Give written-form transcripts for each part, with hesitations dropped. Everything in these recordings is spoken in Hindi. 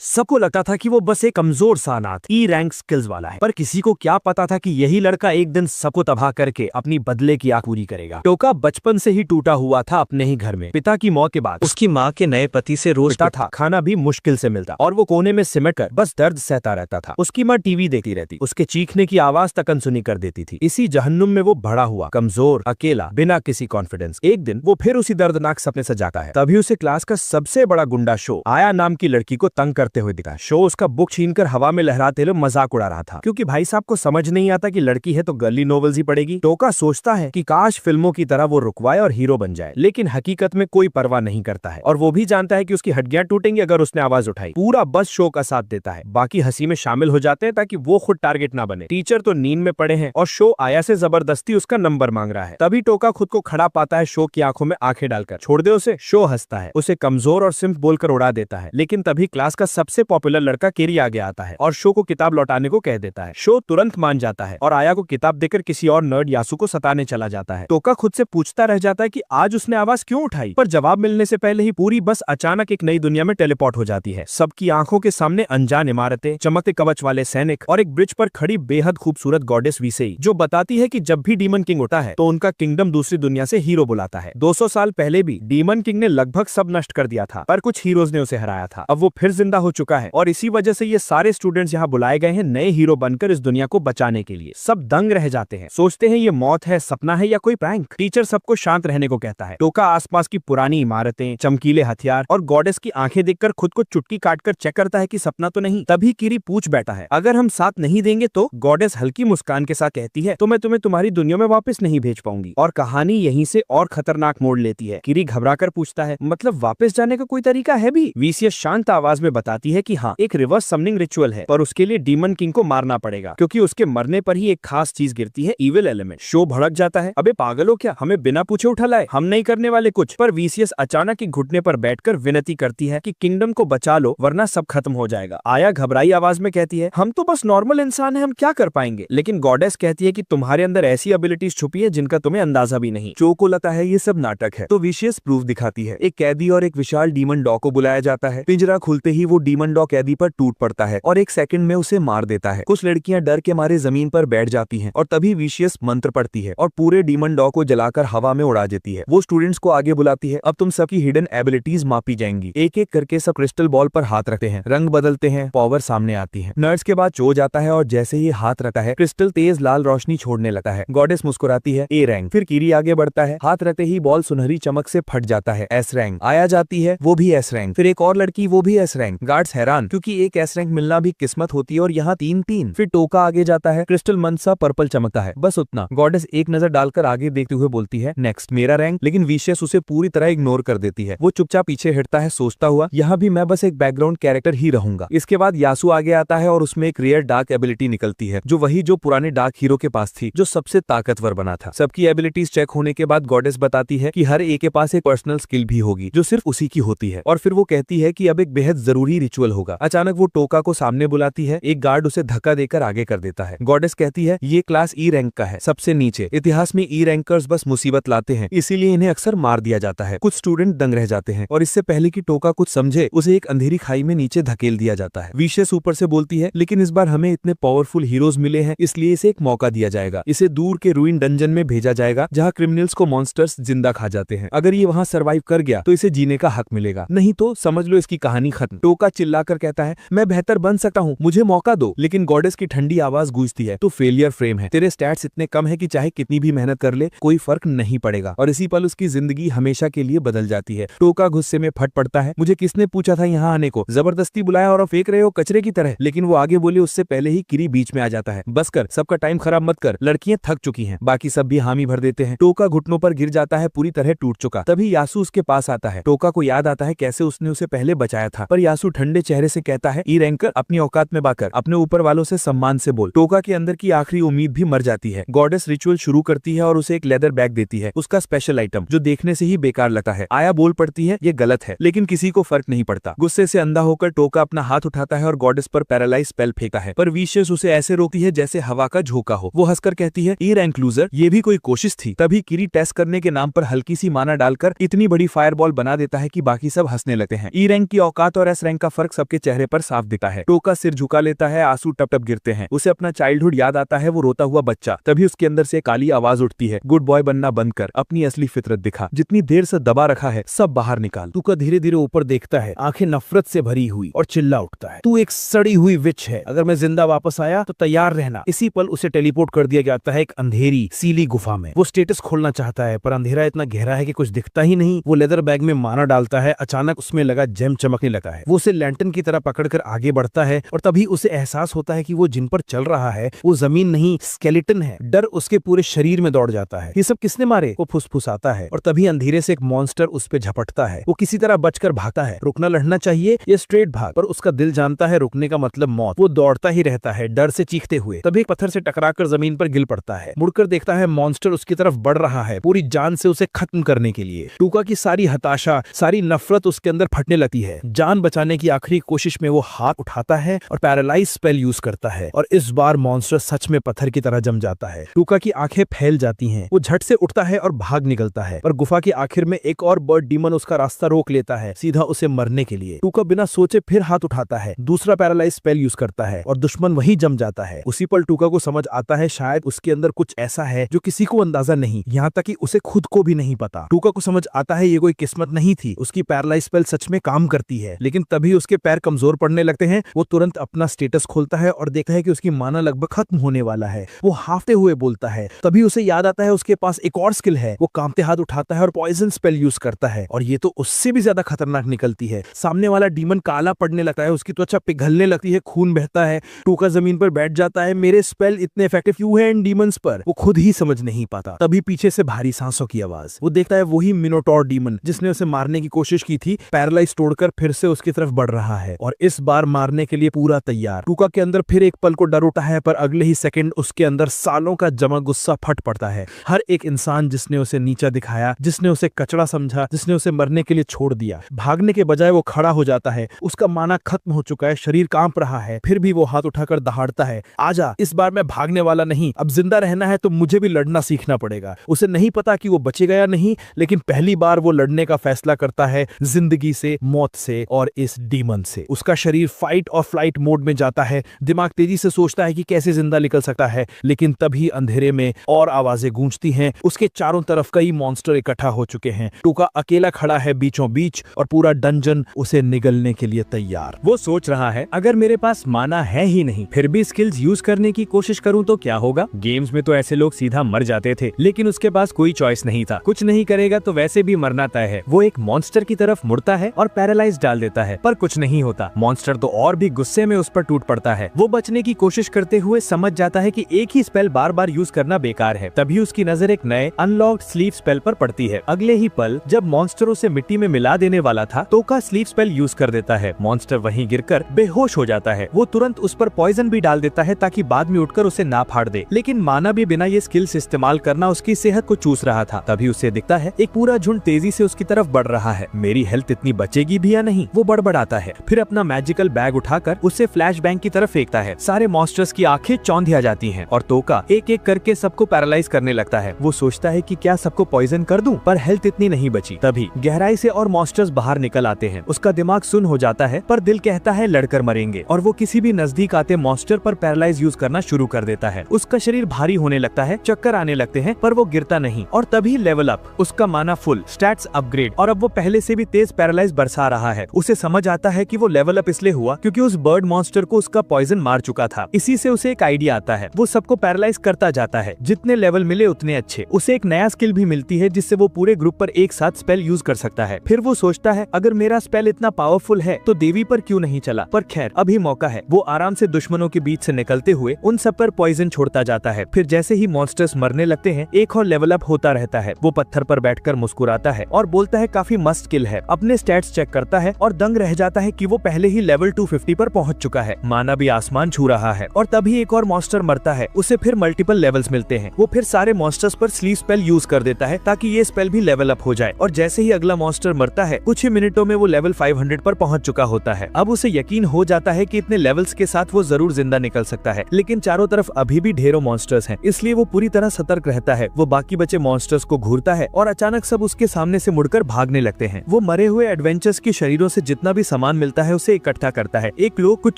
सबको लगता था कि वो बस एक कमजोर सा अनाथ ई रैंक स्किल्स वाला है, पर किसी को क्या पता था कि यही लड़का एक दिन सबको तबाह करके अपनी बदले की आग पूरी करेगा। टोका बचपन से ही टूटा हुआ था अपने ही घर में। पिता की मौत के बाद उसकी माँ के नए पति से रोज पिता था, खाना भी मुश्किल से मिलता और वो कोने में सिमट कर बस दर्द सहता रहता था। उसकी माँ टीवी देखती रहती, उसके चीखने की आवाज तक अनसुनी कर देती थी। इसी जहन्नुम में वो बड़ा हुआ, कमजोर, अकेला, बिना किसी कॉन्फिडेंस। एक दिन वो फिर उसी दर्दनाक सपने से जाता है। तभी उसे क्लास का सबसे बड़ा गुंडा शो आया नाम की लड़की को तंग करते हुए दिखा। शो उसका बुक छीनकर हवा में लहराते हुए मजाक उड़ा रहा था, क्योंकि भाई साहब को समझ नहीं आता कि लड़की है तो गर्ली नॉवेल्स ही पढ़ेगी। टोका सोचता है कि काश फिल्मों की तरह वो रुकवाए और हीरो बन जाए, लेकिन हकीकत में कोई परवाह नहीं करता है और वो भी जानता है कि उसकी हड्डियां टूटेंगी अगर उसने आवाज उठाई। पूरा बस शो का साथ देता है, बाकी हंसी में शामिल हो जाते हैं ताकि वो खुद टारगेट ना बने। टीचर तो नींद में पड़े हैं और शो आया से जबरदस्ती उसका नंबर मांग रहा है। तभी टोका खुद को खड़ा पाता है शो की आंखों में आंखें डालकर। छोड़ दे उसे। शो हंसता है, उसे कमजोर और सिम्प बोलकर उड़ा देता है, लेकिन तभी क्लास का सबसे पॉपुलर लड़का केरी आगे आता है और शो को किताब लौटाने को कह देता है। शो तुरंत मान जाता है और आया को किताब देकर किसी और नर्ड यासु को सताने चला जाता है। टोका खुद से पूछता रह जाता है कि आज उसने आवाज क्यों उठाई, पर जवाब मिलने से पहले ही पूरी बस अचानक एक नई दुनिया में टेलीपोर्ट हो जाती है। सबकी आंखों के सामने अनजान इमारतें, चमकते कवच वाले सैनिक और एक ब्रिज पर खड़ी बेहद खूबसूरत गॉडेस विसेई, जो बताती है कि जब भी डीमन किंग उठा है तो उनका किंगडम दूसरी दुनिया से हीरो बुलाता है। 200 साल पहले भी डीमन किंग ने लगभग सब नष्ट कर दिया था, पर कुछ हीरोज ने उसे हराया था। अब वो फिर जिंदा हो चुका है और इसी वजह से ये सारे स्टूडेंट्स यहाँ बुलाए गए हैं नए हीरो बनकर इस दुनिया को बचाने के लिए। सब दंग रह जाते हैं, सोचते हैं ये मौत है, सपना है या कोई प्रैंक। टीचर सबको शांत रहने को कहता है। टोका आसपास की पुरानी इमारतें, चमकीले हथियार और गॉडेस की आंखें देखकर खुद को चुटकी काटकर चेक करता है कि सपना तो नहीं। तभी किरी पूछ बैठा है, अगर हम साथ नहीं देंगे तो? गॉडेस हल्की मुस्कान के साथ कहती है, तो मैं तुम्हें तुम्हारी दुनिया में वापस नहीं भेज पाऊंगी। और कहानी यहीं से और खतरनाक मोड़ लेती है। किरी घबराकर पूछता है, मतलब वापस जाने का कोई तरीका है भी? वीसीएस शांत आवाज में बताती है कि हाँ, एक रिवर्स समनिंग रिचुअल है, पर उसके लिए डीमन किंग को मारना पड़ेगा, क्योंकि उसके मरने पर ही एक खास चीज गिरती है, इविल एलिमेंट। शो भड़क जाता है, अबे पागल हो क्या, हमें बिना पूछे उठा लाए, हम नहीं करने वाले कुछ। पर वीसीएस अचानक एक घुटने पर बैठकर विनती करती है कि किंगडम को बचा लो वरना सब खत्म हो जाएगा। आया घबराई आवाज में कहती है, हम तो बस नॉर्मल इंसान हैं, हम क्या कर पाएंगे? लेकिन गॉडेस कहती है कि तुम्हारे अंदर ऐसी एबिलिटीज छुपी है जिनका तुम्हें अंदाजा भी नहीं। शो को लगता है ये सब नाटक है, तो वीसीएस प्रूफ दिखाती है। एक कैदी और एक विशाल डीमन डॉग को बुलाया जाता है। पिंजरा खुलते ही वो डीमन डॉग कैदी पर टूट पड़ता है और एक सेकंड में उसे मार देता है। कुछ लड़कियां डर के मारे जमीन पर बैठ जाती हैं और तभी वीशियस मंत्र पढ़ती है और पूरे डीमन डॉग को जलाकर हवा में उड़ा देती है। वो स्टूडेंट्स को आगे बुलाती है, अब तुम सबकी हिडन एबिलिटीज मापी जाएंगी। एक एक करके सब क्रिस्टल बॉल पर हाथ रखते हैं, रंग बदलते हैं, पावर सामने आती है। नर्स के बाद चो जाता है और जैसे ही हाथ रखता है क्रिस्टल तेज लाल रोशनी छोड़ने लगता है। गॉडेस मुस्कुराती है, ए रैंक। फिर किरी आगे बढ़ता है, हाथ रखते ही बॉल सुनहरी चमक से फट जाता है, एस रैंक। आया जाती है, वो भी एस रैंक। फिर एक और लड़की, वो भी एस रैंक। गार्ड्स हैरान, क्योंकि एक एस रैंक मिलना भी किस्मत होती है और यहाँ 3-3। फिर टोका आगे जाता है, क्रिस्टल मंद सा पर्पल चमकता है, बस उतना। गॉडेस एक नजर डालकर आगे देखते हुए बोलती है, नेक्स्ट मेरा रैंक। लेकिन विशियस उसे पूरी तरह इग्नोर कर देती है। वो चुपचाप पीछे हटता है, सोचता हुआ यहाँ भी मैं बस एक बैकग्राउंड कैरेक्टर ही रहूंगा। इसके बाद यासु आगे आता है और उसमें एक रेयर डार्क एबिलिटी निकलती है, जो वही जो पुराने डार्क हीरो के पास थी, जो सबसे ताकतवर बना था। सबकी एबिलिटीज चेक होने के बाद गॉडेस बताती है कि हर एक के पास एक पर्सनल स्किल भी होगी जो सिर्फ उसी की होती है। और फिर वो कहती है कि अब एक बेहद जरूरी रिचुअल होगा। अचानक वो टोका को सामने बुलाती है, एक गार्ड उसे धक्का देकर आगे कर देता है। गॉडेस कहती है, ये क्लास ई रैंक का है, सबसे नीचे। इतिहास में ई रैंकर्स बस मुसीबत लाते हैं, इसीलिए इन्हें अक्सर मार दिया जाता है। कुछ स्टूडेंट दंग रह जाते हैं और इससे पहले कि टोका कुछ समझे उसे एक अंधेरी खाई में नीचे धकेल दिया जाता है। विशेष ऊपर से बोलती है, लेकिन इस बार हमें इतने पावरफुल हीरोज मिले हैं, इसलिए इसे एक मौका दिया जाएगा। इसे दूर के रूइन डंजन में भेजा जाएगा जहाँ क्रिमिनल्स को मॉन्स्टर्स जिंदा खा जाते हैं। अगर ये वहाँ सर्वाइव कर गया तो इसे जीने का हक मिलेगा, नहीं तो समझ लो इसकी कहानी खत्म। टोका चिल्लाकर कहता है, मैं बेहतर बन सकता हूँ, मुझे मौका दो। लेकिन गॉडेस की ठंडी आवाज गूंजती है, तो फेलियर फ्रेम है, तेरे स्टैट्स इतने कम है कि चाहे कितनी भी मेहनत कर ले कोई फर्क नहीं पड़ेगा। और इसी पल उसकी जिंदगी हमेशा के लिए बदल जाती है। टोका गुस्से में फट पड़ता है, मुझे किसने पूछा था यहाँ आने को, जबरदस्ती बुलाया और फेंक रहे हो कचरे की तरह। लेकिन वो आगे बोले उससे पहले ही किरी बीच में आ जाता है, बस कर, सबका टाइम खराब मत कर, लड़कियां थक चुकी हैं। बाकी सब भी हामी भर देते हैं। टोका घुटनों पर गिर जाता है, पूरी तरह टूट चुका। तभी यासु उसके पास आता है। टोका को याद आता है कैसे उसने उसे पहले बचाया था, पर यासु ठंडे चेहरे से कहता है, ई रैंकर, अपनी औकात में बाकर, अपने ऊपर वालों से सम्मान से बोल। टोका के अंदर की आखिरी उम्मीद भी मर जाती है। गॉडेस रिचुअल शुरू करती है और उसे एक लेदर बैग देती है, उसका स्पेशल आइटम, जो देखने से ही बेकार लगता है। आया बोल पड़ती है, ये गलत है, लेकिन किसी को फर्क नहीं पड़ता। गुस्से से अंधा होकर टोका अपना हाथ उठाता है और गॉडेस पर पैरालाइज स्पेल फेंकता है, पर विशियस उसे ऐसे रोकती है जैसे हवा का झोंका हो। वो हंसकर कहती है, ई रैंक लूजर, ये भी कोई कोशिश थी। तभी किरी टेस्ट करने के नाम पर हल्की सी माना डालकर इतनी बड़ी फायरबॉल बना देता है कि बाकी सब हंसने लगते हैं। ई रैंक की औकात और एस रैंक का फर्क सबके चेहरे पर साफ दिखता है। टोका सिर झुका लेता है, आंसू टप टप गिरते हैं। उसे अपना चाइल्डहुड याद आता है, वो रोता हुआ बच्चा। तभी उसके अंदर से काली आवाज उठती है, गुड बॉय बनना बंद कर, अपनी असली फितरत दिखा, जितनी देर से दबा रखा है सब बाहर निकाल। टूका धीरे धीरे ऊपर देखता है, आंखें नफरत से भरी हुई, और चिल्ला उठता है, तू एक सड़ी हुई विच है, अगर मैं जिंदा वापस आया तो तैयार रहना। इसी पल उसे टेलीपोर्ट कर दिया जाता है एक अंधेरी सीली गुफा में। वो स्टेटस खोलना चाहता है पर अंधेरा इतना गहरा है कि कुछ दिखता ही नहीं। वो लेदर बैग में माना डालता है, अचानक उसमें लगा जेम चमकने लगता है। वो उसे लैंटर्न की तरह पकड़कर आगे बढ़ता है और तभी उसे एहसास होता है कि वो जिन पर चल रहा है वो जमीन नहीं स्केलेटन है। डर उसके पूरे शरीर में दौड़ जाता है। ये सब किसने मारे? वो फुसफुसाता है और तभी अंधेरे से एक मॉन्स्टर उस पे झपटता है। वो किसी तरह बचकर भागता है। रुकना लड़ना चाहिए या स्ट्रेट भाग, पर उसका दिल जानता है रुकने का मतलब मौत। वो दौड़ता ही रहता है डर से चीखते हुए। तभी एक पत्थर से टकराकर जमीन पर गिर पड़ता है। मुड़कर देखता है मॉन्स्टर उसकी तरफ बढ़ रहा है, पूरी जान से उसे खत्म करने के लिए। टूका की सारी हताशा, सारी नफरत उसके अंदर फटने लगती है। जान बचाने की आखिरी कोशिश में वो हाथ उठाता है और पैरालाइज स्पेल यूज करता है, और इस बार मॉन्स्टर सच में पत्थर की तरह जम जाता है। टूका की आंखें फैल जाती हैं। वो झट से उठता है और भाग निकलता है, पर गुफा के आखिर में एक और बर्ड डीमन उसका रास्ता रोक लेता है, सीधा उसे मरने के लिए। टूका बिना सोचे फिर हाथ उठाता है, दूसरा पैरालाइज स्पेल यूज करता है और दुश्मन वही जम जाता है। उसी पल टूका को समझ आता है शायद उसके अंदर कुछ ऐसा है जो किसी को अंदाजा नहीं, यहाँ तक कि उसे खुद को भी नहीं पता। टूका को समझ आता है ये कोई किस्मत नहीं थी, उसकी पैरालाइज स्पेल सच में काम करती है। लेकिन तभी उसके पैर कमजोर पड़ने लगते हैं। वो तुरंत अपना स्टेटस खोलता है और देखता है कि उसकी माना लगभग खत्म होने वाला है। वो हाफते हुए बोलता है। तभी उसे याद आता है उसके पास एक और स्किल है। वो कांपते हाथ उठाता है और पॉइजन स्पेल यूज करता है, और ये तो उससे भी ज्यादा खतरनाक निकलती है। सामने वाला डीमन काला पड़ने लगता है, उसकी त्वचा पिघलने लगती है, खून बहता है। टूका जमीन पर बैठ जाता है। मेरे स्पेल इतने इफेक्टिव क्यों है इन डीमंस पर? वो खुद ही समझ नहीं पाता। तभी पीछे से भारी सांसों की आवाज। वो देखता है वही मिनोटॉर डीमन जिसने उसे मारने की कोशिश की थी, पैरालाइज तोड़कर फिर से उसकी तरफ बढ़ रहा है, और इस बार मारने के लिए पूरा तैयार। टूका के अंदर फिर एक पल को डर उठा है, पर अगले ही सेकंड उसके अंदर सालों का जमा गुस्सा फट पड़ता है। हर एक इंसान जिसने उसे नीचा दिखाया, जिसने उसे कचड़ा समझा, जिसने उसे मरने के लिए छोड़ दिया, भागने के बजाय वो खड़ा हो जाता है। उसका माना खत्म हो चुका है, शरीर कांप रहा है, फिर भी वो हाथ उठाकर दहाड़ता है, आजा, इस बार मैं भागने वाला नहीं, अब जिंदा रहना है तो मुझे भी लड़ना सीखना पड़ेगा। उसे नहीं पता कि वो बचेगा या नहीं, लेकिन पहली बार वो लड़ने का फैसला करता है जिंदगी से, मौत से और इस डीमन से। उसका शरीर फाइट और फ्लाइट मोड में जाता है। दिमाग तेजी से सोचता है कि कैसे जिंदा निकल सकता है, लेकिन तभी अंधेरे में और आवाजें गूंजती हैं। उसके चारों तरफ कई मॉन्स्टर इकट्ठा हो चुके हैं। टूका अकेला खड़ा है बीचों बीच, और पूरा डंजन उसे निगलने के लिए तैयार। वो सोच रहा है अगर मेरे पास माना है ही नहीं, फिर भी स्किल्स यूज करने की कोशिश करूं तो क्या होगा? गेम्स में तो ऐसे लोग सीधा मर जाते थे, लेकिन उसके पास कोई चॉइस नहीं था। कुछ नहीं करेगा तो वैसे भी मरना तय है। वो एक मॉन्स्टर की तरफ मुड़ता है और पैरालाइज डाल देता है, पर कुछ नहीं होता। मॉन्स्टर तो और भी गुस्से में उस पर टूट पड़ता है। वो बचने की कोशिश करते हुए समझ जाता है कि एक ही स्पेल बार बार यूज करना बेकार है। तभी उसकी नजर एक नए अनलॉक्ड स्लीव स्पेल पर पड़ती है। अगले ही पल जब मॉन्स्टर उसे मिट्टी में मिला देने वाला था, टोका स्लीव स्पेल यूज कर देता है। मॉन्स्टर वहीं गिरकर बेहोश हो जाता है। वो तुरंत उस पर पॉइजन भी डाल देता है ताकि बाद में उठकर उसे ना फाड़ दे, लेकिन माना भी बिना ये स्किल्स इस्तेमाल करना उसकी सेहत को चूस रहा था। तभी उसे दिखता है एक पूरा झुंड तेजी से उसकी तरफ बढ़ रहा है। मेरी हेल्थ इतनी बचेगी भी या नहीं? वो बड़बड़ाता है, फिर अपना मैजिकल बैग उठाकर उसे फ्लैश बैंग की तरफ फेंकता है। सारे मॉन्स्टर्स की आंखें चौंधिया जाती हैं और टोका एक एक करके सबको पैरालाइज करने लगता है। वो सोचता है कि क्या सबको पॉइजन कर दूं, पर हेल्थ इतनी नहीं बची। तभी गहराई से और मॉन्स्टर्स बाहर निकल आते हैं। उसका दिमाग सुन हो जाता है, पर दिल कहता है लड़कर मरेंगे, और वो किसी भी नजदीक आते मॉन्स्टर पर पैरालाइज यूज करना शुरू कर देता है। उसका शरीर भारी होने लगता है, चक्कर आने लगते हैं, पर वो गिरता नहीं। और तभी लेवल अप, उसका माना फुल, स्टैट्स अपग्रेड, और अब वो पहले से भी तेज पैरालाइज बरसा रहा है। उसे समझ आता है कि वो लेवल अप इसलिए हुआ क्योंकि उस बर्ड मॉन्स्टर को उसका पॉइजन मार चुका था। इसी से उसे एक आइडिया आता है। वो सबको पैरालाइज करता जाता है, जितने लेवल मिले उतने अच्छे। उसे एक नया स्किल भी मिलती है जिससे वो पूरे ग्रुप पर एक साथ स्पेल यूज कर सकता है। फिर वो सोचता है अगर मेरा स्पेल इतना पावरफुल है तो देवी पर क्यों नहीं चला, पर खैर अभी मौका है। वो आराम से दुश्मनों के बीच से निकलते हुए उन सब पर पॉइजन छोड़ता जाता है। फिर जैसे ही मॉन्स्टर्स मरने लगते हैं, एक और लेवल अप होता रहता है। वो पत्थर पर बैठकर मुस्कुराता है और बोलता है काफी मस्त स्किल है। अपने स्टैट्स चेक करता है और दंग रह जाता है कि वो पहले ही लेवल 250 पर पहुंच चुका है। माना भी आसमान छू रहा है। और तभी एक और मॉन्स्टर मरता है। उसे फिर मल्टीपल लेवल्स मिलते हैं। वो फिर सारे मॉन्स्टर्स पर स्लीव स्पेल यूज कर देता है ताकि ये स्पेल भी लेवल अप हो जाए। और जैसे ही अगला मॉन्स्टर मरता है, कुछ ही मिनटों में वो लेवल 500 पर पहुंच चुका होता है। अब उसे यकीन हो जाता है कि इतने लेवल्स के साथ वो जरूर जिंदा निकल सकता है, लेकिन चारों तरफ अभी भी ढेरों मॉन्स्टर्स हैं, इसलिए वो पूरी तरह सतर्क रहता है। वो बाकी बचे मॉन्स्टर्स को घूरता है और अचानक सब उसके सामने से मुड़कर भागने लगते हैं। वो मरे हुए एडवेंचर्स के शरीरों से जितना भी सामान मिलता है उसे इकट्ठा करता है, एक लोग कुछ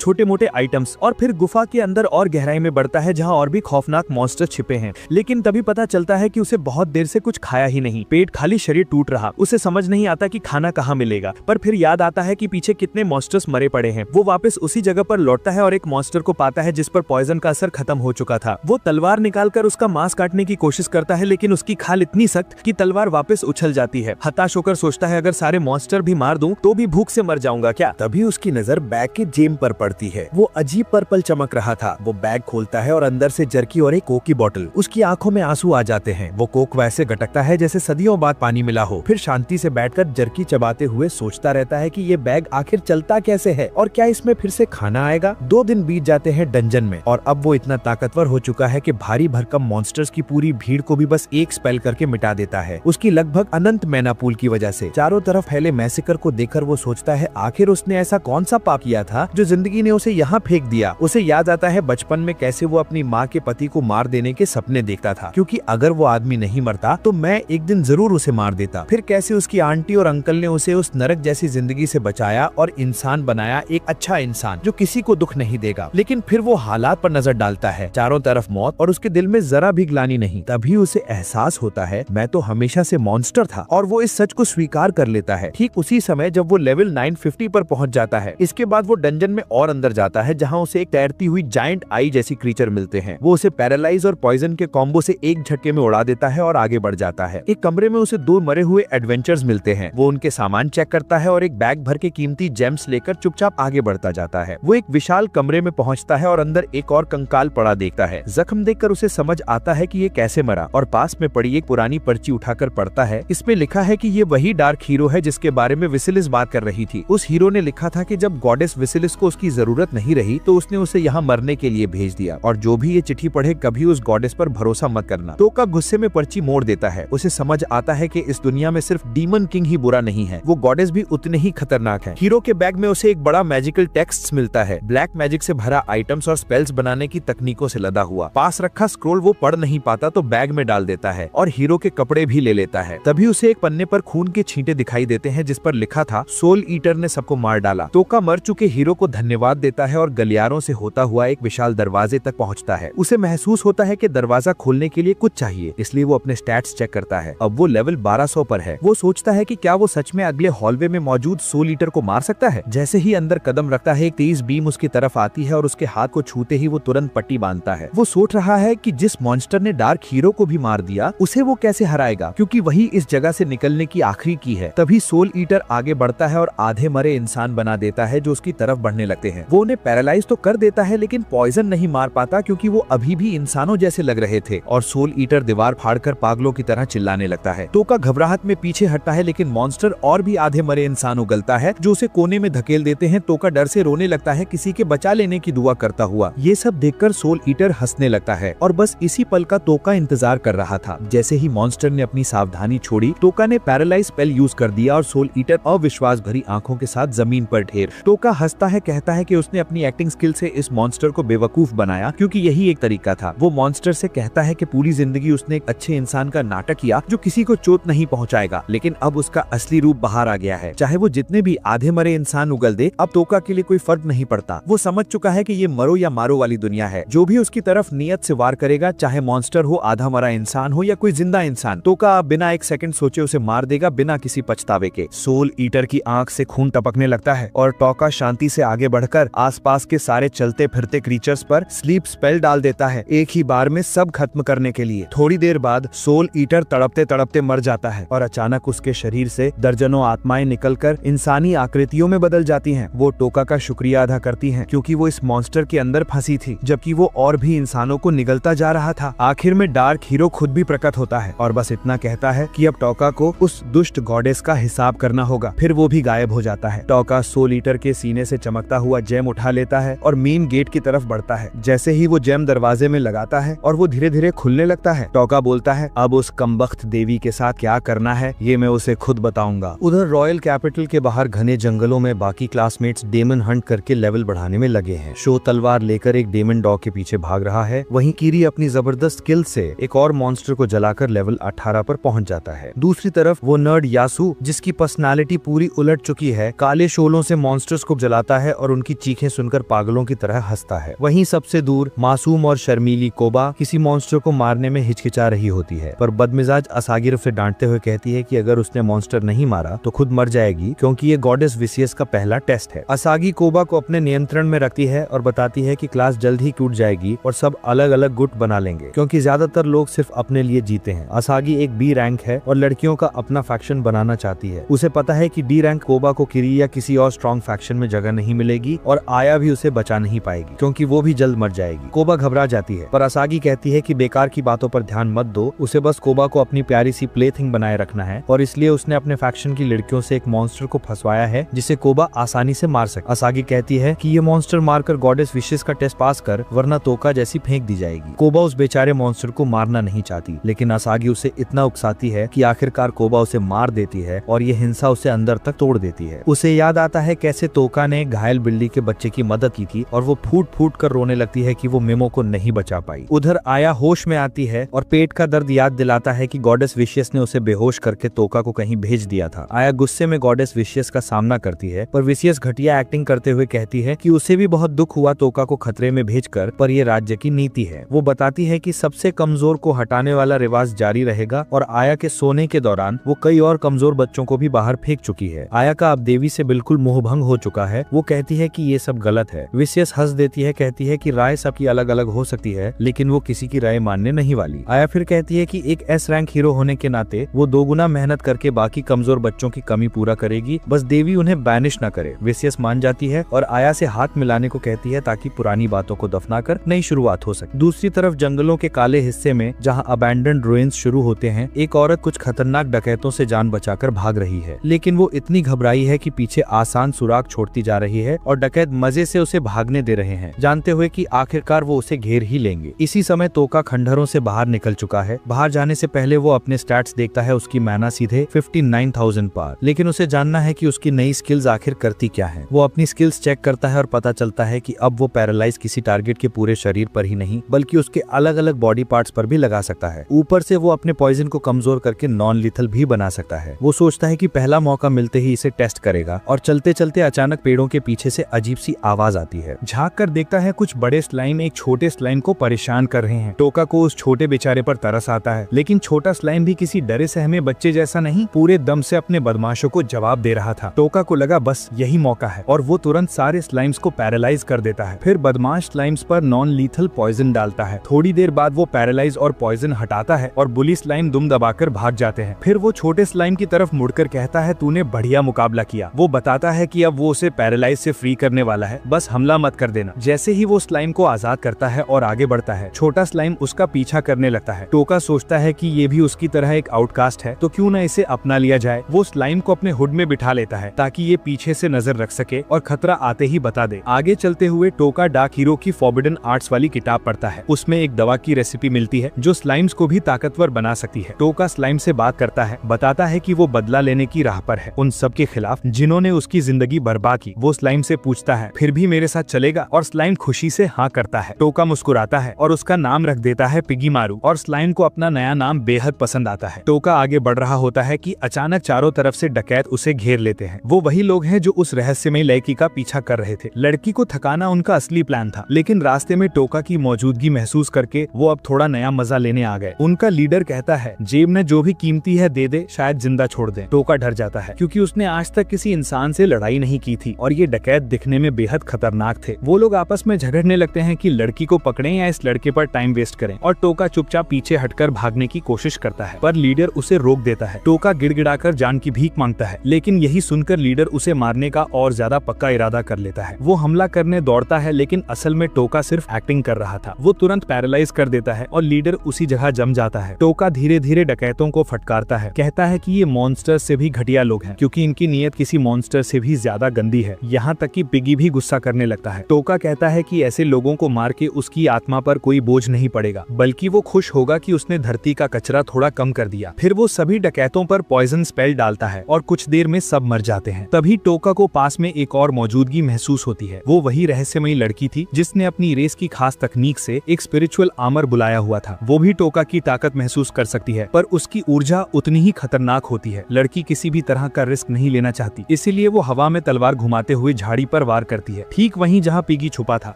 छोटे मोटे आइटम्स, और फिर गुफा के अंदर और गहराई में बढ़ता है जहाँ और भी खौफनाक मॉन्स्टर छिपे हैं। लेकिन तभी पता चलता है कि उसे बहुत देर से कुछ खाया ही नहीं, पेट खाली, शरीर टूट रहा। उसे समझ नहीं आता कि खाना कहाँ मिलेगा, पर फिर याद आता है कि पीछे कितने मॉन्स्टर्स मरे पड़े हैं। वो वापस उसी जगह पर लौटता है और एक मॉन्स्टर को पाता है जिस पर पॉइजन का असर खत्म हो चुका था। वो तलवार निकालकर उसका मांस काटने की कोशिश करता है, लेकिन उसकी खाल इतनी सख्त कि तलवार वापस उछल जाती है। हताश होकर सोचता है अगर सारे मॉन्स्टर भी मार दूं तो भी भूख से मर जाऊंगा क्या। तभी उसकी नजर बैग के जेब पर पड़ती है। वो अजीब पर्पल चमक रहा था। वो बैग खोलता है और अंदर से जर्की और एक कोक की बोतल। उसकी आंखों में आंसू आ जाते हैं। वो कोक वैसे गटकता है जैसे सदियों बाद पानी मिला हो। फिर शांति से बैठकर जर्की चबाते हुए सोचता रहता है कि ये बैग आखिर चलता कैसे है और क्या इसमें फिर से खाना आएगा। 2 दिन बीत जाते हैं डंजन में और अब वो इतना ताकतवर हो चुका है कि भारी भरकम मॉन्स्टर्स की पूरी भीड़ को भी बस एक स्पेल करके मिटा देता है। उसकी लगभग अनंत मैना पूल की वजह से चारों तरफ फैले मैसेकर को देखकर वो सोचता है आखिर उसने ऐसा कौन सा पाप किया था जो जिंदगी ने उसे यहाँ फेंक दिया। उसे याद आता है बचपन में कैसे वो अपनी माँ के पति को मार देने के सपने देखता था, क्योंकि अगर वो आदमी नहीं मरता तो मैं एक दिन जरूर उसे मार देता। फिर कैसे उसकी आंटी और अंकल ने उसे उस नरक जैसी जिंदगी से बचाया और इंसान बनाया, एक अच्छा इंसान जो किसी को दुख नहीं देगा। लेकिन फिर वो हालात पर नजर डालता है, चारों तरफ मौत और उसके दिल में जरा भी ग्लानि नहीं। तभी उसे एहसास होता है मैं तो हमेशा से मॉन्स्टर था, और वो इस सच को स्वीकार कर लेता है। ठीक उसी समय जब वो लेवल 950 पर पहुंच जाता है, इसके बाद वो डंजन में और अंदर जाता है जहां उसे एक तैरती हुई जायंट आई जैसी क्रीचर मिलते हैं। वो उसे पैरालाइज और पॉइजन के कॉम्बो से एक झटके में उड़ा देता है और आगे बढ़ जाता है। एक कमरे में उसे 2 मरे हुए एडवेंचर्स मिलते हैं। वो उनके सामान चेक करता है और एक बैग भर के कीमती जेम्स लेकर चुपचाप आगे बढ़ता जाता है। वो एक विशाल कमरे में पहुंचता है और अंदर एक और कंकाल पड़ा देखता है। जख्म देखकर उसे समझ आता है कि ये कैसे मरा, और पास में पड़ी एक पुरानी पर्ची उठाकर पढ़ता है। इसमें लिखा है कि ये वही डार्क हीरो है जिसके बारे में विसिलिस बात कर रही थी। उस हीरो ने लिखा था कि जब गॉडेस विसिलिस को उसकी जरूरत नहीं रही तो उसने उसे यहाँ मरने के लिए भेज दिया, और जो भी ये चिट्ठी पढ़े कभी उस गॉडेस पर भरोसा मत करना। टोका गुस्से में पर्ची मोड़ देता है। उसे समझ आता है कि इस दुनिया में सिर्फ डीमन किंग ही बुरा नहीं है, वो गॉडेस भी उतने ही खतरनाक है। हीरो के बैग में उसे एक बड़ा मैजिकल टेक्स्ट मिलता है, ब्लैक मैजिक से भरा आइटम्स और स्पेल्स बनाने की तकनीकों से लदा हुआ। पास रखा स्क्रोल वो पढ़ नहीं पाता तो बैग में डाल देता है और हीरो के कपड़े भी ले लेता है। तभी उसे एक पन्ने पर खून के छींटे दिखाई देते हैं जिस पर लिखा था सोल ईटर ने सबको मार डाला। टोका मर चुके हीरो को धन्यवाद देता है और गलियारों से होता हुआ एक विशाल दरवाजे तक पहुंचता है। उसे महसूस होता है कि दरवाजा खोलने के लिए कुछ चाहिए, इसलिए वो अपने स्टैट्स चेक करता है। अब वो लेवल 1200 पर है। वो सोचता है कि क्या वो सच में अगले हॉलवे में मौजूद सोल ईटर को मार सकता है। जैसे ही अंदर कदम रखता है एक तेज बीम उसकी तरफ आती है और उसके हाथ को छूते ही वो तुरंत पट्टी बांधता है। वो सोच रहा है कि जिस मॉन्स्टर ने डार्क हीरो को भी मार दिया उसे वो कैसे हराएगा, क्योंकि वही इस जगह से निकलने की आखिरी की है। तभी सोल ईटर आगे बढ़ता है और आधे मरे इंसान बना देता है जो उसकी तरफ बढ़ने लगते हैं। वो उन्हें पैरालाइज तो कर देता है लेकिन पॉइजन नहीं मार पाता, क्योंकि वो अभी भी इंसानों जैसे लग रहे थे। और सोल ईटर दीवार फाड़कर पागलों की तरह चिल्लाने लगता है। टोका घबराहट में पीछे हटता है लेकिन मॉन्स्टर और भी आधे मरे इंसान उगलता है जो उसे कोने में धकेल देते हैं। टोका डर से रोने लगता है, किसी के बचा लेने की दुआ करता हुआ। ये सब देखकर सोल ईटर हंसने लगता है और बस इसी पल का टोका इंतजार कर रहा था। जैसे ही मॉन्स्टर ने अपनी सावधानी छोड़ी, टोका ने पैरालाइज स्पेल यूज कर दिया और सोल ईटर अविश्वास भरी आंखों के साथ जमीन पर ढेर। टोका हंसता है, कहता है कि उसने अपनी एक्टिंग स्किल से इस मॉन्स्टर को बेवकूफ बनाया, क्योंकि यही एक तरीका था। वो मॉन्स्टर से कहता है कि पूरी जिंदगी उसने एक अच्छे इंसान का नाटक किया जो किसी को चोट नहीं पहुंचाएगा, लेकिन अब उसका असली रूप बाहर आ गया है। चाहे वो जितने भी आधे मरे इंसान उगल दे, अब टोका के लिए कोई फर्क नहीं पड़ता। वो समझ चुका है कि ये मरो या मारो वाली दुनिया है। जो भी उसकी तरफ नियत से वार करेगा, चाहे मॉन्स्टर हो, आधा मरा इंसान हो या कोई जिंदा इंसान, टोका बिना एक सेकंड सोचे उसे मार देगा, बिना किसी पछतावे के। सोल ईटर की आंख से खून टपकने लगता है और टोका शांति से आगे बढ़कर आसपास के सारे चलते फिरते क्रीचर्स पर स्लीप स्पेल डाल देता है, एक ही बार में सब खत्म करने के लिए। थोड़ी देर बाद सोल ईटर तड़पते तड़पते मर जाता है और अचानक उसके शरीर से दर्जनों आत्माएं निकलकर इंसानी आकृतियों में बदल जाती हैं। वो टोका का शुक्रिया अदा करती हैं, क्योंकि वो इस मॉन्स्टर के अंदर फंसी थी, जबकि वो और भी इंसानों को निगलता जा रहा था। आखिर में डार्क हीरो खुद भी प्रकट होता है और बस इतना कहता है कि अब टोका को उस दुष्ट गॉडेस का हिसाब करना होगा। फिर वो भी गायब हो जाता है। टोका सोल ईटर के सीने से चमकता हुआ जेम उठा लेता है और मेन गेट की तरफ बढ़ता है। जैसे ही वो जेम दरवाजे में लगाता है और वो धीरे धीरे खुलने लगता है, टोका बोलता है, अब उस कमबख्त देवी के साथ क्या करना है ये मैं उसे खुद बताऊंगा। उधर रॉयल कैपिटल के बाहर घने जंगलों में बाकी क्लासमेट्स डेमन हंट करके लेवल बढ़ाने में लगे हैं। शो तलवार लेकर एक डेमन डॉग के पीछे भाग रहा है। वहीं कीरी अपनी जबरदस्त स्किल से एक और मॉन्स्टर को जलाकर लेवल 18 पर पहुंच जाता है। दूसरी तरफ वो नर्ड यासु, जिसकी पर्सनालिटी पूरी उलट चुकी है, काले शोलों से मॉन्स्टर्स को जलाता है और उनकी चीखें सुनकर पागलों की तरह हंसता है। वहीं सबसे दूर मासूम और शर्मीली कोबा किसी मॉन्स्टर को मारने में हिचकिचा रही होती है, पर बदमिजाज असागिर उसे डांटते हुए कहती है कि अगर उसने मॉन्स्टर नहीं मारा तो खुद मर जाएगी, क्योंकि ये गॉडेस विसियस का पहला टेस्ट है। असागी कोबा को अपने नियंत्रण में रखती है और बताती है कि क्लास जल्द ही टूट जाएगी और सब अलग अलग गुट बना लेंगे, क्योंकि ज्यादातर लोग सिर्फ अपने लिए जीते हैं। असागी एक बी रैंक है और लड़कियों का अपना फैक्शन बनाना चाहती है। उसे पता है कि डी रैंक कोबा को किरी या किसी और स्ट्रॉन्ग फैक्शन में जगह नहीं मिलेगी और आया भी उसे बचा नहीं पाएगी, क्योंकि वो भी जल्द मर जाएगी। कोबा घबरा जाती है, पर असागी कहती है कि बेकार की बातों पर ध्यान मत दो, उसे बस कोबा को अपनी प्यारी सी प्लेथिंग बनाए रखना है और इसलिए उसने अपने फैक्शन की लड़कियों से एक मॉन्स्टर को फंसवाया है जिसे कोबा आसानी से मार सके। असागी कहती है कि ये मॉन्स्टर मारकर गॉडेस विशेस का टेस्ट पास कर, वरना तोका जैसी फेंक दी जाएगी। कोबा उस बेचारे मॉन्स्टर को मारना नहीं चाहती, लेकिन असागी उसे इतना उकसाती है कि आखिरकार कोबा उसे मार देती है और ये हिंसा उसे अंदर तक तोड़ देती है। उसे याद आता है कैसे तोका ने घायल बिल्ली के बच्चे की मदद की थी और वो फूट फूट कर रोने लगती है कि वो मेमो को नहीं बचा पाई। उधर आया होश में आती है और पेट का दर्द याद दिलाता है कि गॉडेस विशियस ने उसे बेहोश करके तोका को कहीं भेज दिया था। आया गुस्से में गॉडेस विशियस का सामना करती है, पर विशियस घटिया एक्टिंग करते हुए कहती है कि उसे भी बहुत दुख हुआ तोका को खतरे में भेजकर, पर ये राज्य की नीति है। वो बताती है कि सबसे कमजोर को हटाने वाला रिवाज जारी रहेगा और आया के सोने के दौरान वो कई और कमजोर बच्चों को भी बाहर फेंक चुकी है। आया का अब देवी से बिल्कुल मोहभंग हो चुका है। वो कहती है कि ये सब गलत है। विशियस हंस देती है, कहती है कि राय सबकी अलग अलग हो सकती है, लेकिन वो किसी की राय मानने नहीं वाली। आया फिर कहती है कि एक एस रैंक हीरो होने के नाते वो दोगुना मेहनत करके बाकी कमजोर बच्चों की कमी पूरा करेगी, बस देवी उन्हें बैनिश न करे। विशियस मान जाती है और आया से हाथ मिलाने को कहती है ताकि पुरानी बातों को दफनाकर नई शुरुआत हो सके। दूसरी तरफ जंगलों के काले हिस्से में जहां अबैंडन्ड रुइंस शुरू होते हैं, एक औरत कुछ खतरनाक डकैतों से जान बचाकर भाग रही है, लेकिन वो इतनी घबराई है कि पीछे आसान सुराग छोड़ती जा रही है और डकैत मजे से उसे भागने दे रहे हैं, जानते हुए कि आखिरकार वो उसे घेर ही लेंगे। इसी समय तोका खंडहरों से बाहर निकल चुका है। बाहर जाने से पहले वो अपने स्टैट्स देखता है। उसकी मैना सीधे 59,000 पार, लेकिन उसे जानना है कि उसकी नई स्किल्स आखिर करती क्या है। वो अपनी स्किल्स चेक करता है और पता चलता है कि अब वो पैरालाइज किसी टारगेट के पूरे शरीर पर ही नहीं, बल्कि उसके अलग अलग बॉडी पार्ट्स पर भी लगा सकता है। ऊपर से वो अपने पॉइजन को कमजोर करके नॉन लीथल भी बना सकता है। वो सोचता है कि पहला मौका मिलते ही इसे टेस्ट करेगा और चलते चलते अचानक पेड़ों के पीछे से अजीब सी आवाज आती है। झांक कर देखता है कुछ बड़े स्लाइम एक छोटे स्लाइम को परेशान कर रहे हैं। टोका को उस छोटे बेचारे पर तरस आता है, लेकिन छोटा स्लाइम भी किसी डरे सहमे बच्चे जैसा नहीं, पूरे दम से अपने बदमाशों को जवाब दे रहा था। टोका को लगा बस यही मौका है और वो तुरंत सारे स्लाइम्स को पैरालाइज कर देता है। फिर बदमाश स्लाइम्स पर नॉन लीथल पॉइजन डालता है। थोड़ी देर बाद वो पैरालाइज और पॉइजन हटाता है और बुली स्लाइम दुम दबाकर भाग जाते हैं। फिर वो छोटे स्लाइम की तरफ मुड़कर कहता है, तूने बढ़िया मुकाबला किया। वो बताता है कि अब वो उसे पैरालाइज से फ्री करने वाला है, बस हमला मत कर देना। जैसे ही वो स्लाइम को आजाद करता है और आगे बढ़ता है, छोटा स्लाइम उसका पीछा करने लगता है। टोका सोचता है कि ये भी उसकी तरह एक आउटकास्ट है, तो क्यों न इसे अपना लिया जाए। वो स्लाइम को अपने हुड में बिठा लेता है ताकि ये पीछे से नजर रख सके और खतरा आते ही बता दे। आगे चलते हुए टोका डार्क हीरो की फॉरबिडन आर्ट्स वाली किताब पढ़ता है। उसमें एक दवा की रेसिपी मिलती है जो स्लाइम्स को भी ताकतवर बना सकती है। टोका स्लाइम से बात करता है, बताता है कि वो बदला लेने की राह पर है उन सब के खिलाफ जिन्होंने उसकी जिंदगी बर्बाद की। वो स्लाइम से पूछता है, फिर भी मेरे साथ चलेगा? और स्लाइम खुशी से हाँ करता है। टोका मुस्कुराता है और उसका नाम रख देता है पिगी मारू, और स्लाइम को अपना नया नाम बेहद पसंद आता है। टोका आगे बढ़ रहा होता है कि अचानक चारों तरफ से डकैत उसे घेर लेते हैं। वो वही लोग हैं जो उस रहस्यमय लड़की का पीछा कर रहे थे। लड़की को थकाना उनका असली प्लान था, लेकिन रास्ते में टोका की मौजूदगी महसूस करके वो अब थोड़ा नया मजा लेने आ गए। उनका लीडर कहता है, जेब में जो भी कीमती है दे दे, शायद जिंदा छोड़ दे। टोका डर जाता है क्योंकि उसने आज तक किसी इंसान से लड़ाई नहीं की थी और ये डकैत दिखने में बेहद खतरनाक थे। वो लोग आपस में झगड़ने लगते हैं कि लड़की को पकड़ें या इस लड़के पर टाइम वेस्ट करें, और टोका चुपचाप पीछे हटकर भागने की कोशिश करता है, पर लीडर उसे रोक देता है। टोका गिड़गिड़ाकर जान की भीख मांगता है, लेकिन यही सुनकर लीडर उसे मारने का और ज्यादा पक्का इरादा कर लेता है। वो हमला करने दौड़ता है, लेकिन असल में टोका सिर्फ एक्टिंग कर रहा था। वो तुरंत पैरालाइज कर देता है और लीडर उसी जगह जम जाता है। टोका धीरे धीरे डकैतों को फटकारता है, कहता है कि ये मॉन्स्टर से भी घटिया लोग हैं, क्योंकि इनकी नीयत किसी मॉन्स्टर से भी ज्यादा गंदी है। यहाँ तक कि पिगी भी गुस्सा करने लगता है। टोका कहता है कि ऐसे लोगों को मार के उसकी आत्मा पर कोई बोझ नहीं पड़ेगा, बल्कि वो खुश होगा कि उसने धरती का कचरा थोड़ा कम कर दिया। फिर वो सभी डकैतों पर पॉइजन स्पेल डालता है और कुछ देर में सब मर जाते हैं। तभी टोका को पास में एक और मौजूदगी महसूस होती है। वो वही रहस्यमयी लड़की थी जिसने अपनी रेस की खास तकनीक से एक स्पिरिचुअल आर्मर बुलाया हुआ था। वो भी टोका की ताकत महसूस कर सकती है, पर उसकी ऊर्जा उतनी ही खतरनाक होती है। लड़की किसी भी तरह का रिस्क नहीं लेना चाहती, इसीलिए वो हवा में तलवार घुमाते हुए झाड़ी पर वार करती है, ठीक वहीं जहाँ पिगी छुपा था।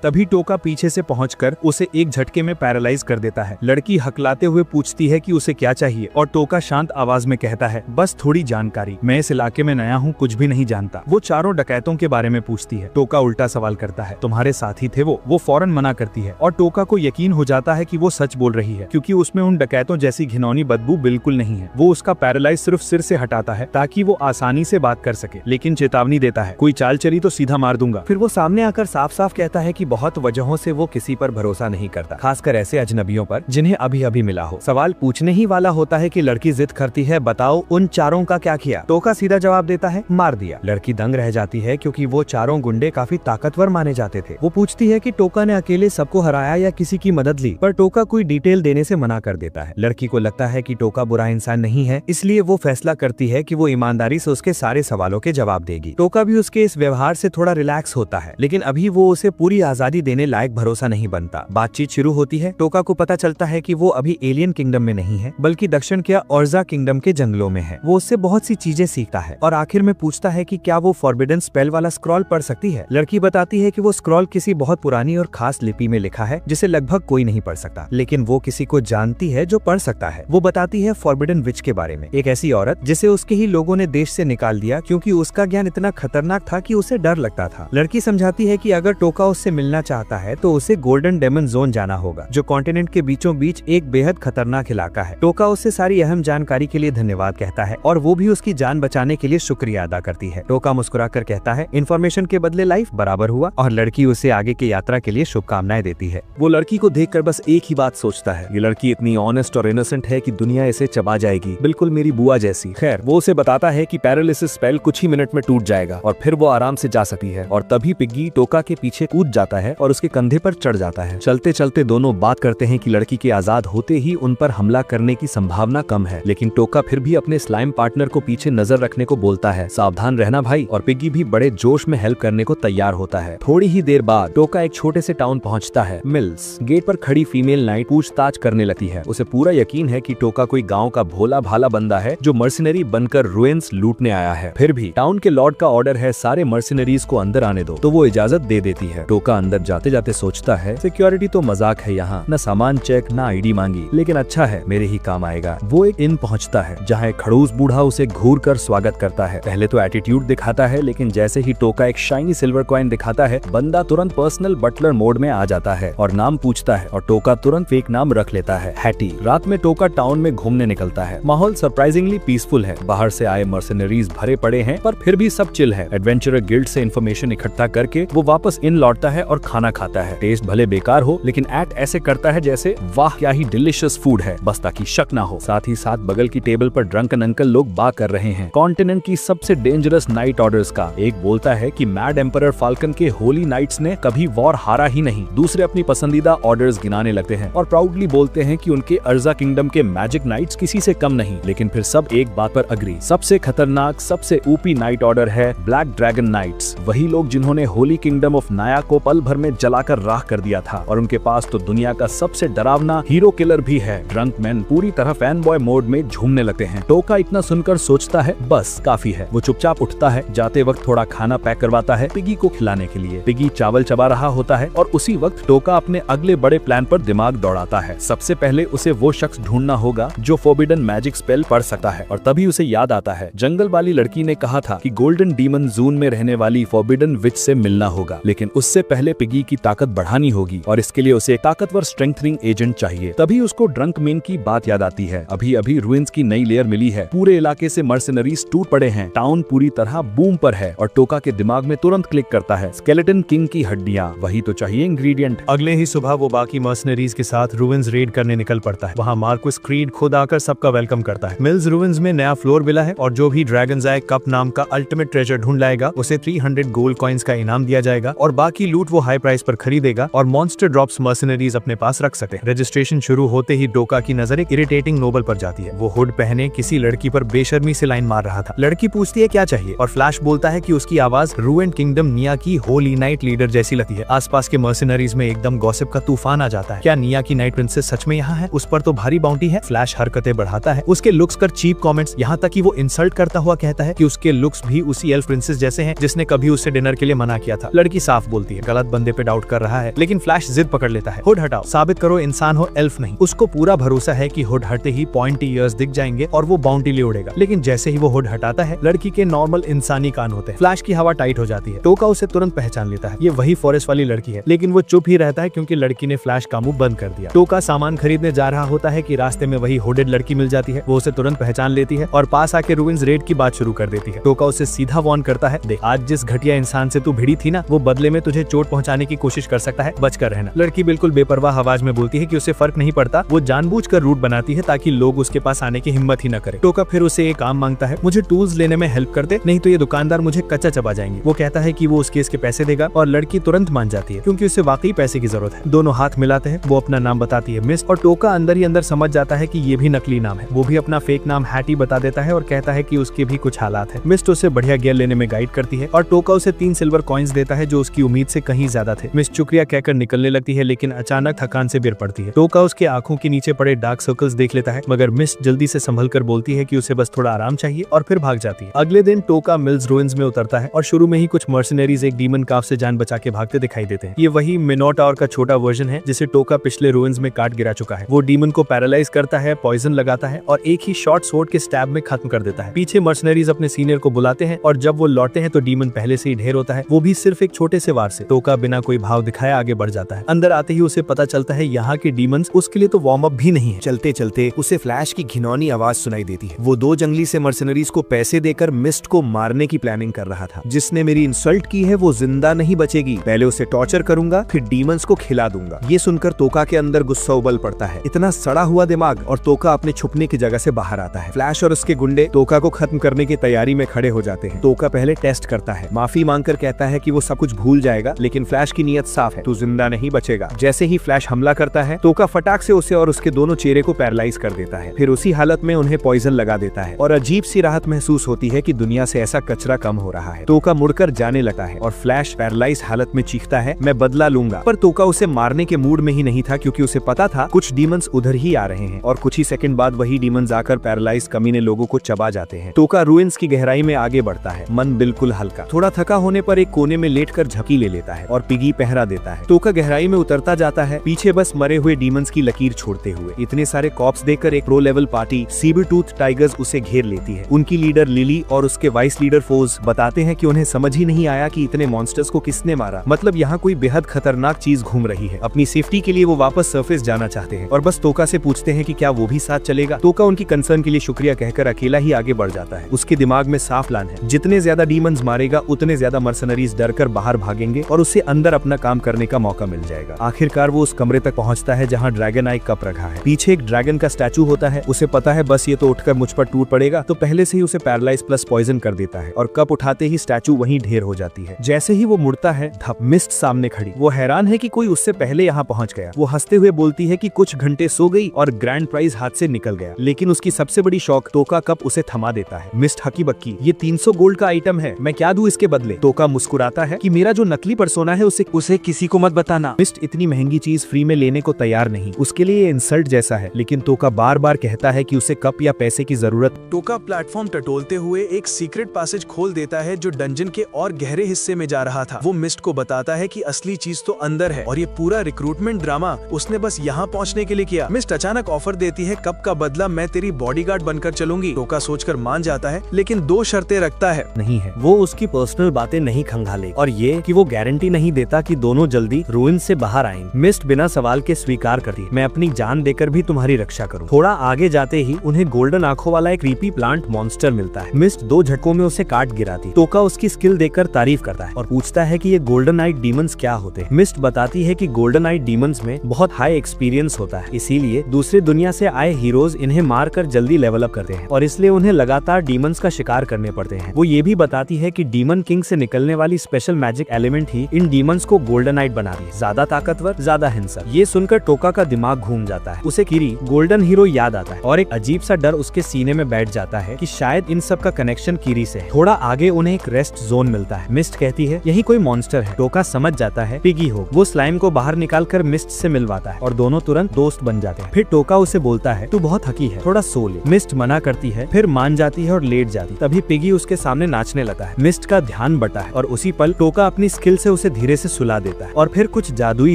तभी टोका पीछे से पहुंचकर उसे एक झटके में पैरालाइज कर देता है। लड़की हकलाते हुए पूछती है कि उसे क्या चाहिए और टोका शांत आवाज में कहता है, बस थोड़ी जानकारी, मैं इस इलाके में नया हूँ, कुछ भी नहीं जानता। वो चारों डकैतों के बारे में पूछती है। टोका उल्टा सवाल करता है, तुम्हारे साथी थे वो फौरन मना करती है और टोका को यकीन हो जाता है कि वो सच बोल रही है, क्योंकि उसमें उन डकैतों जैसी घिनौनी बदबू बिल्कुल नहीं है। वो उसका पैरालाइज सिर्फ सिर से हटाता है ताकि वो आसानी से बात कर सके, लेकिन चेतावनी देता है, कोई चाल चली तो सीधा मार दूंगा। फिर वो सामने आकर साफ साफ कहता है कि बहुत वजहों से वो किसी पर भरोसा नहीं करता, खासकर ऐसे अजनबियों पर जिन्हें अभी अभी मिला हो। सवाल पूछने ही वाला होता है कि लड़की जिद करती है, बताओ उन चारों का क्या किया। टोका सीधा जवाब देता है, मार दिया। लड़की दंग रह जाती है क्योंकि वो चारों गुंडे काफी ताकतवर माने जाते थे। वो पूछती है कि टोका ने अकेले सबको हराया या किसी की मदद ली, पर टोका कोई डिटेल देने से मना कर देता है। लड़की को लगता है कि टोका बुरा इंसान नहीं है, इसलिए वो फैसला करती है कि वो ईमानदारी से उसके सारे सवालों के जवाब देगी। टोका भी उसके इस व्यवहार से थोड़ा रिलैक्स होता है, लेकिन अभी वो उसे पूरी आजादी देने लायक भरोसा नहीं बनता। बातचीत शुरू होती है। टोका को पता चलता है कि वो अभी एलियन किंगडम में नहीं है, बल्कि दक्षिण के ओर्जा किंगडम के जंगलों में है। वो उससे बहुत सी चीजें सीखता है और आखिर में पूछता है कि क्या वो फॉरबिडन स्पेल वाला स्क्रॉल पढ़ सकती है। लड़की बताती है कि वो स्क्रॉल किसी बहुत पुरानी और खास लिपि में लिखा है, जिसे लगभग कोई नहीं पढ़ सकता, लेकिन वो किसी को जानती है जो पढ़ सकता है। वो बताती है फॉरबिडन विच के बारे में, एक ऐसी औरत जिसे उसके ही लोगों ने देश से निकाल दिया क्योंकि उसका ज्ञान इतना खतरनाक था कि उसे डर लगता था। लड़की समझाती है कि अगर टोका उससे मिलना चाहता है तो उसे गोल्डन डेमन जोन जाना होगा, जो कॉन्टिनेंट के बीचों बीच एक बेहद खतरनाक इलाका है। टोका उससे सारी अहम जानकारी के लिए धन्यवाद कहता है और वो भी उसकी जान बचाने के लिए शुक्रिया अदा करती है। टोका मुस्कुराकर कहता है, इन्फॉर्मेशन के बदले लाइफ बराबर हुआ, और लड़की उसे आगे की यात्रा के लिए शुभकामनाएं देती है। वो लड़की को देखकर बस एक ही बात सोचता है, ये लड़की इतनी ऑनेस्ट और इनोसेंट है कि दुनिया इसे चबा जाएगी, बिल्कुल मेरी बुआ जैसी। खैर, वो उसे बताता है कि पैरालिसिस स्पेल कुछ ही मिनट में टूट जाएगा और फिर वो आराम से जा सकती है। और तभी पिग्गी टोका के पीछे कूद जाता है और उसके कंधे पर चढ़ जाता है। चलते चलते दोनों बात करते हैं कि लड़की के आजाद होते ही उन पर हमला करने की संभावना कम है, लेकिन टोका फिर भी अपने स्लाइम पार्टनर को पीछे नजर रखने को बोलता है, सावधान रहना भाई। और पिग्गी भी बड़े जोश में हेल्प करने को तैयार होता है। थोड़ी ही देर बाद टोका एक छोटे से टाउन पहुंचता है। मिल्स गेट पर खड़ी फीमेल नाइट पूछताछ करने लगती है। उसे पूरा यकीन है कि टोका कोई गांव का भोला भाला बंदा है जो मर्सिनरी बनकर रुइंस लूटने आया है। फिर भी टाउन के लॉर्ड का ऑर्डर है सारे मर्सिनरीज को अंदर आने दो, तो वो इजाजत दे देती है। टोका अंदर जाते जाते सोचता है, सिक्योरिटी तो मजाक है यहाँ, न सामान चेक न आईडी मांगी, लेकिन अच्छा है मेरे ही काम आएगा। वो एक इन पहुँचता है जहाँ एक खड़ूस बूढ़ा उसे घूर कर स्वागत करता है। पहले तो एटीट्यूड दिखाता है, लेकिन जैसे ही टोका एक शाइनी सिल्वर कॉइन दिखाता है, बंदा तुरंत पर्सनल बटलर मोड में आ जाता है और नाम पूछता है और टोका तुरंत फेक नाम रख लेता है, हैटी। रात में टोका टाउन में घूमने निकलता है। माहौल सरप्राइजिंगली पीसफुल है। बाहर से आए मर्सिनरीज भरे पड़े हैं, पर फिर भी सब चिल है। एडवेंचरर गिल्ड से इन्फॉर्मेशन इकट्ठा करके वो वापस इन लौटता है और खाना खाता है। टेस्ट भले बेकार हो, लेकिन एक्ट ऐसे करता है जैसे वाह क्या ही डिलिशियस फूड है, बस ताकि शक ना हो। साथ ही साथ बगल की टेबल पर ड्रंकन अंकल लोग बात कर रहे हैं कॉन्टिनेंट की सबसे डेंजरस नाइट ऑर्डर्स का। एक बोलता है कि मैड एम्परर फाल्कन के होली नाइट्स ने कभी वॉर हारा ही नहीं। दूसरे अपनी पसंदीदा ऑर्डर्स गिनाने लगते हैं और प्राउडली बोलते हैं कि उनके अर्जा किंगडम के मैजिक नाइट्स किसी से कम नहीं। लेकिन फिर सब एक बात पर अग्री, सबसे खतरनाक सबसे ऊपी नाइट ऑर्डर है ब्लैक ड्रैगन नाइट्स। वही लोग जिन्होंने होली किंगडम ऑफ नाया को पल भर में जलाकर राख कर दिया था, और उनके पास तो दुनिया का सबसे डरावना हीरो किलर भी है। ड्रंक मैन पूरी तरह फैन बॉय मोड में झूमने लगते हैं। टोका इतना सुनकर सोचता है बस काफी है। वो चुपचाप उठता है, जाते वक्त थोड़ा खाना पैक करवाता है पिगी को खिलाने के लिए। पिगी चावल चबा रहा होता है और उसी वक्त टोका अपने अगले बड़े प्लान पर दिमाग दौड़ाता है। सबसे पहले उसे वो शख्स ढूंढना होगा जो फोरबिडन मैजिक स्पेल पढ़ सकता है। और तभी उसे याद आता है जंगल वाली लड़की ने कहा था कि गोल्डन डीमन जोन में रहने वाली फोरबिडन विच से मिलना होगा, लेकिन उससे पहले पिगी की ताकत बढ़ानी होगी और इसके लिए उसे एक ताकतवर स्ट्रेंथनिंग एजेंट चाहिए। तभी उसको ड्रंक मैन की बात याद आती है। अभी अभी रुइंस की नई लेयर मिली है, पूरे इलाके से मर्सिनरीज टूट पड़े हैं, टाउन पूरी तरह बूम पर है। और टोका के दिमाग में तुरंत क्लिक करता है स्केलेटन किंग की हड्डियां, वही तो चाहिए इंग्रेडिएंट। अगले ही सुबह वो बाकी मर्सनरीज के साथ रुइंस रेड करने निकल पड़ता है। वहाँ मार्क्विस क्रीड खुद आकर सबका वेलकम करता है। मिल्स रुइंस में नया फ्लोर मिला है और जो भी ड्रैगन्स आए कप नाम का अल्टीमेट ट्रेजर ढूंढ लाएगा उसे 300 गोल्ड कॉइंस का इनाम दिया जाएगा और बाकी लूट वो हाई प्राइस पर खरीदेगा और मॉन्स्टर ड्रॉप्स मर्सनरीज अपने पास रख सकते हैं। रजिस्ट्रेशन शुरू होते ही टोका की नजर एक इरिटेटिंग नोबल पर जाती है। वो हुड पहने किसी लड़की पर बेशर्मी से लाइन मार रहा था। लड़की पूछती है क्या चाहिए और फ्लैश बोलता है कि उसकी आवाज रूएंड किंगडम निया की होली नाइट लीडर जैसी लगती है। आसपास के मर्सनरीज में एकदम गॉसिप का तूफान आ जाता है। क्या निया की नाइट प्रिंसेस सच में यहाँ है? उस पर तो भारी बाउंटी है। फ्लैश हरकतें बढ़ाता है, उसके लुक्स कर चीप कमेंट्स, यहाँ तक कि वो इंसल्ट करता हुआ कहता है कि उसके लुक लुक्स भी उसी एल्फ प्रिंसेस जैसे हैं जिसने कभी उससे डिनर के लिए मना किया था। लड़की साफ बोलती है गलत बंदे पे डाउट कर रहा है, लेकिन फ्लैश जिद पकड़ लेता है, हुड हटाओ, साबित करो इंसान हो एल्फ नहीं। उसको पूरा भरोसा है कि हुड हटते ही पॉइंटी ईयर्स दिख जाएंगे और वो बाउंटी ले उड़ेगा, लेकिन जैसे ही वो हुड हटाता है लड़की के नॉर्मल इंसानी कान होते हैं। फ्लैश की हवा टाइट हो जाती है। टोका उसे तुरंत पहचान लेता है, ये वही फॉरेस्ट वाली लड़की है, लेकिन वो चुप ही रहता है क्योंकि लड़की ने फ्लैश का मुंह बंद कर दिया। टोका सामान खरीदने जा रहा होता है कि रास्ते में वही हुडेड लड़की मिल जाती है। वो उसे तुरंत पहचान लेती है और पास आके रूइंस रेड की बात शुरू कर देती है। टोका उसे सीधा वार्न करता है, देख आज जिस घटिया इंसान से तू भिड़ी थी ना, वो बदले में तुझे चोट पहुंचाने की कोशिश कर सकता है, बचकर रहना। लड़की बिल्कुल बेपरवाह आवाज में बोलती है कि उसे फर्क नहीं पड़ता, वो जानबूझकर रूट बनाती है ताकि लोग उसके पास आने की हिम्मत ही न करे। टोका फिर उसे एक काम मांगता है, मुझे टूल्स लेने में हेल्प कर दे, नहीं तो ये दुकानदार मुझे कच्चा चबा जाएंगे। वो कहता है कि वो उसके इसके पैसे देगा और लड़की तुरंत मान जाती है क्योंकि उसे वाकई पैसे की जरूरत है। दोनों हाथ मिलाते हैं, वो अपना नाम बताती है मिस, और टोका अंदर ही अंदर समझ जाता है कि ये भी नकली नाम है। वो भी अपना फेक नाम हैटी बता देता है और कहता है कि उसके भी कुछ हालात है। मिस्ट उसे बढ़िया गियर लेने में गाइड करती है और टोका उसे 3 सिल्वर कॉइन्स देता है जो उसकी उम्मीद से कहीं ज्यादा थे। मिस्ट शुक्रिया कहकर निकलने लगती है, लेकिन अचानक थकान से गिर पड़ती है। टोका उसके आंखों के नीचे पड़े डार्क सर्कल्स देख लेता है, मगर मिस्ट जल्दी से संभल कर बोलती है कि उसे बस थोड़ा आराम चाहिए और फिर भाग जाती है। अगले दिन टोका मिल्स रूइंस में उतरता है और शुरू में ही कुछ मर्सनरीज एक डीमन काफ से जान बचा के भागते दिखाई देते हैं। ये वही मिनोटावर का छोटा वर्जन है जिसे टोका पिछले रूइंस में काट गिरा चुका है। वो डीमन को पैरालाइज करता है, पॉइजन लगाता है और एक ही शॉर्ट स्वॉर्ड के स्टैब में खत्म कर देता है। पीछे मर्सनरीज अपने सीनियर को बुलाते हैं और जब वो लौटते हैं तो डीमन पहले से ही ढेर होता है, वो भी सिर्फ एक छोटे से वार से। टोका बिना कोई भाव दिखाए आगे बढ़ जाता है। अंदर आते ही उसे पता चलता है यहाँ के डीमंस उसके लिए तो वार्म अप भी नहीं है। चलते चलते उसे फ्लैश की घिनौनी आवाज सुनाई देती है। वो 2 जंगली से मर्सनरीज को पैसे देकर मिस्ट को मारने की प्लानिंग कर रहा था। जिसने मेरी इंसल्ट की है वो जिंदा नहीं बचेगी, पहले उसे टॉर्चर करूंगा फिर डीमंस को खिला दूंगा। ये सुनकर टोका के अंदर गुस्सा उबल पड़ता है, इतना सड़ा हुआ दिमाग, और टोका अपने छुपने की जगह से बाहर आता है। फ्लैश और उसके गुंडे टोका को खत्म करने की तैयारी में खड़े हो जाते हैं। टोका पहले टेस्ट करता है, माफी मांगकर कहता है कि वो सब कुछ भूल जाएगा, लेकिन फ्लैश की नीयत साफ है, तू जिंदा नहीं बचेगा। जैसे ही फ्लैश हमला करता है टोका फटाक से उसे और उसके दोनों चेहरे को पैरालाइज कर देता है, फिर उसी हालत में उन्हें पॉइजन लगा देता है और अजीब सी राहत महसूस होती है कि दुनिया से ऐसा कचरा कम हो रहा है। टोका मुड़कर जाने लगता है और फ्लैश पैरालाइज हालत में चीखता है, मैं बदला लूंगा। पर टोका उसे मारने के मूड में ही नहीं था क्योंकि उसे पता था कुछ डीमंस उधर ही आ रहे हैं और कुछ ही सेकंड बाद वही डीमंस आकर पैरालाइज कमीने लोगों को चबा जाते हैं। टोका रूइंस की गहराई में आगे बढ़ता है, मन बिल्कुल हल्का। थोड़ा थका होने पर एक कोने में लेटकर झपकी ले लेता है और पिगी पहरा देता है। टोका गहराई में उतरता जाता है, पीछे बस मरे हुए डीमंस की लकीर छोड़ते हुए। इतने सारे कॉप्स देखकर एक pro level party sabre tooth tigers उसे घेर लेती है। उनकी लीडर लिली और उसके वाइस लीडर फोज बताते हैं कि उन्हें समझ ही नहीं आया कि इतने मॉन्स्टर्स को किसने मारा, मतलब यहाँ कोई बेहद खतरनाक चीज घूम रही है। अपनी सेफ्टी के लिए वो वापस सरफेस जाना चाहते हैं और बस टोका से पूछते हैं कि क्या वो भी साथ चलेगा। टोका उनकी कंसर्न के लिए शुक्रिया कहकर अकेला ही आगे बढ़ जाता है। उसके दिमाग में साफ प्लान है, जितने ज्यादा डीमंस मारेगा उतने ज्यादा मर्सनरीज डरकर बाहर भागेंगे और उसे अंदर अपना काम करने का मौका मिल जाएगा। आखिरकार वो उस कमरे तक पहुंचता है जहां ड्रैगन आई कप रखा है। पीछे एक ड्रैगन का स्टैचू होता है। उसे पता है बस ये तो उठकर मुझ पर टूट पड़ेगा, तो पहले से ही उसे पैरालाइज प्लस पॉइजन कर देता है और कप उठाते ही स्टैचू वहीं ढेर हो जाती है। जैसे ही वो मुड़ता है धप, मिस्ट सामने खड़ी। वो हैरान है कि कोई उससे पहले यहाँ पहुंच गया। वो हंसते हुए बोलती है कि कुछ घंटे सो गई और ग्रैंड प्राइज हाथ से निकल गया, लेकिन उसकी सबसे बड़ी शौक टोका कप उसे थमा देता है। मिस्ट हकी बक्की, ये 300 गोल्ड का आइटम है, मैं क्या दूं इसके बदले? टोका मुस्कुराता है कि मेरा जो नकली पर्सोना है उसे किसी को मत बताना। मिस्ट इतनी महंगी चीज फ्री में लेने को तैयार नहीं, उसके लिए ये इंसल्ट जैसा है, लेकिन टोका बार बार कहता है कि उसे कप या पैसे की जरूरत। टोका प्लेटफॉर्म टटोलते हुए एक सीक्रेट पैसेज खोल देता है जो डंजन के और गहरे हिस्से में जा रहा था। वो मिस्ट को बताता है कि असली चीज तो अंदर है और ये पूरा रिक्रूटमेंट ड्रामा उसने बस यहाँ पहुँचने के लिए किया। मिस्ट अचानक ऑफर देती है, कप का बदला मैं तेरी बॉडीगार्ड बनकर चलूंगी। टोका सोचकर मान जाता है, लेकिन 2 शर्तें रखता है। नहीं है, वो उसकी पर्सनल बातें नहीं खंगाले और ये कि वो गारंटी नहीं देता कि दोनों जल्दी रूइन से बाहर आएंगे। मिस्ट बिना सवाल के स्वीकार करती, मैं अपनी जान देकर भी तुम्हारी रक्षा करूं। थोड़ा आगे जाते ही उन्हें गोल्डन आंखों वाला एक क्रीपी प्लांट मॉन्स्टर मिलता है। मिस्ट 2 झटकों में उसे काट गिराती। टोका उसकी स्किल देखकर तारीफ करता है और पूछता है कि ये गोल्डन आइट डीमंस क्या होते हैं। मिस्ट बताती है कि गोल्डन आइट डीमंस में बहुत हाई एक्सपीरियंस होता है, इसीलिए दूसरी दुनिया से आए हीरोज इन्हें मार कर जल्दी लेवल अप करते हैं और इसलिए उन्हें लगातार डीमंस का शिकार करने पड़ते हैं। वो ये भी बताती है कि डीमन किंग से निकलने वाली स्पेशल मैजिक एलिमेंट ही इन डीमंस को गोल्डन आइट बनाती है, ज्यादा ताकतवर, ज्यादा हिंसक। ये सुनकर टोका का दिमाग घूम जाता है। उसे किरी गोल्डन हीरो याद आता है और एक अजीब सा डर उसके सीने में बैठ जाता है कि शायद इन सब का कनेक्शन किरी से है। थोड़ा आगे उन्हें एक रेस्ट जोन मिलता है। मिस्ट कहती है यही कोई मॉन्स्टर है। टोका समझ जाता है पिगी हो। वो स्लाइम को बाहर निकालकर मिस्ट से मिलवाता है और दोनों तुरंत दोस्त बन जाते हैं। फिर टोका उसे बोलता है तू बहुत थकी है, थोड़ा सो ले। मिस्ट मना करती है, फिर मान जाती है और लेट जाती। तभी पिगी मिगी उसके सामने नाचने लगा है। मिस्ट का ध्यान बटा है और उसी पल टोका अपनी स्किल से उसे धीरे से सुला देता है और फिर कुछ जादुई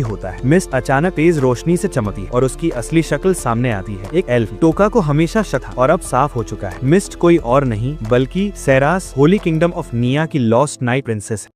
होता है। मिस्ट अचानक तेज रोशनी से चमकती है और उसकी असली शक्ल सामने आती है, एक एल्फ। टोका को हमेशा शक था और अब साफ हो चुका है, मिस्ट कोई और नहीं बल्कि सेरास, होली किंगडम ऑफ निया की लॉस्ट नाइट प्रिंसेस है।